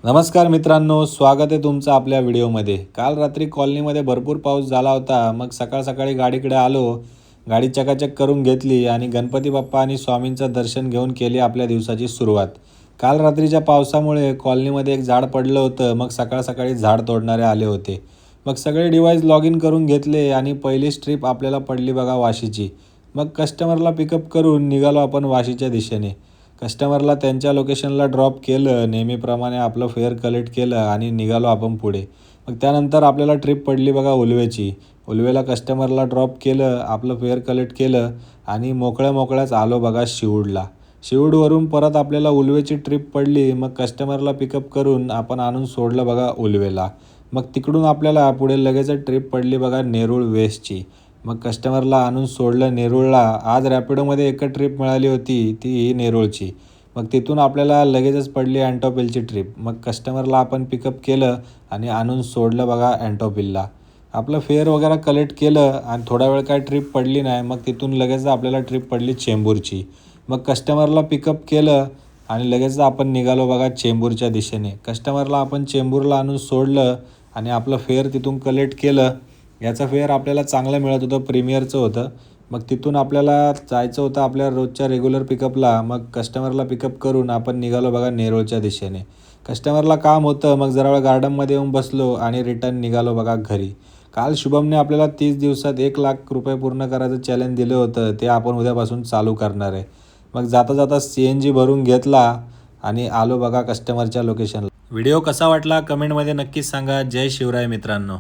नमस्कार मित्रांनो, स्वागत आहे तुमचं आपल्या व्हिडिओमध्ये। काल रात्री कॉलनीमध्ये भरपूर पाऊस झाला होता। मग सकाळी गाडीकडे आलो, गाडी चकाचक करून घेतली आणि गणपती बाप्पा आणि स्वामींचं दर्शन घेऊन केली आपल्या दिवसाची सुरुवात। काल रात्रीच्या पावसामुळे कॉलनीमध्ये एक झाड पडलं होतं। मग सकाळी झाड तोडणारे आले होते। मग सगळे डिव्हाइस लॉग इन करून घेतले आणि पहिली ट्रिप आपल्याला पडली बघा वाशीची। मग कस्टमरला पिकअप करून निघालो आपण वाशीच्या दिशेने। कस्टमरला त्यांच्या लोकेशनला ड्रॉप केलं, नेहमीप्रमाणे आपलं फेअर कलेक्ट केलं आणि निघालो आपण पुढे। मग त्यानंतर आपल्याला ट्रिप पडली बघा उलवेची। उलवेला कस्टमरला ड्रॉप केलं, आपलं फेअर कलेक्ट केलं आणि मोकळ्याच आलो बघा शिवूडला। शिवूडवरून परत आपल्याला उलवेची ट्रिप पडली। मग कस्टमरला पिकअप करून आपण आणून सोडलं बघा उलवेला। मग तिकडून आपल्याला पुढे लगेच ट्रिप पडली बघा नेरूळ वेस्टची। मग कस्टमरला आणून सोडलं नेरूळला। आज रॅपिडोमध्ये एक ट्रिप मिळाली होती, ती नेरूळची। मग तिथून आपल्याला लगेचच पडली अँटोपिलची ट्रिप। मग कस्टमरला आपण पिकअप केलं आणि आणून सोडलं बघा अँटोपिलला। आपलं फेअर वगैरे कलेक्ट केलं आणि थोडा वेळ काय ट्रिप पडली नाही। मग तिथून लगेच आपल्याला ट्रिप पडली चेंबूरची। मग कस्टमरला पिकअप केलं आणि लगेच आपण निघालो बघा चेंबूरच्या दिशेने। कस्टमरला आपण चेंबूरला आणून सोडलं आणि आपलं फेअर तिथून कलेक्ट केलं। याचं फेअर आपल्याला चांगलं मिळत होतं, प्रीमियरचं होतं। मग तिथून आपल्याला जायचं होतं आपल्या रोजच्या रेग्युलर पिकअपला। मग कस्टमरला पिकअप करून आपण निघालो बघा नेरूळच्या दिशेने। कस्टमरला काम होतं, मग जरा वेळ गार्डनमध्ये येऊन बसलो आणि रिटर्न निघालो बघा घरी। काल शुभमने आपल्याला 30 दिवसात 1,00,000 रुपये पूर्ण करायचं चॅलेंज दिलं होतं, ते आपण उद्यापासून चालू करणार आहे। मग जाता CNG भरून घेतला आणि आलो बघा कस्टमरच्या लोकेशनला। व्हिडिओ कसा वाटला कमेंटमध्ये नक्कीच सांगा। जय शिवराय मित्रांनो।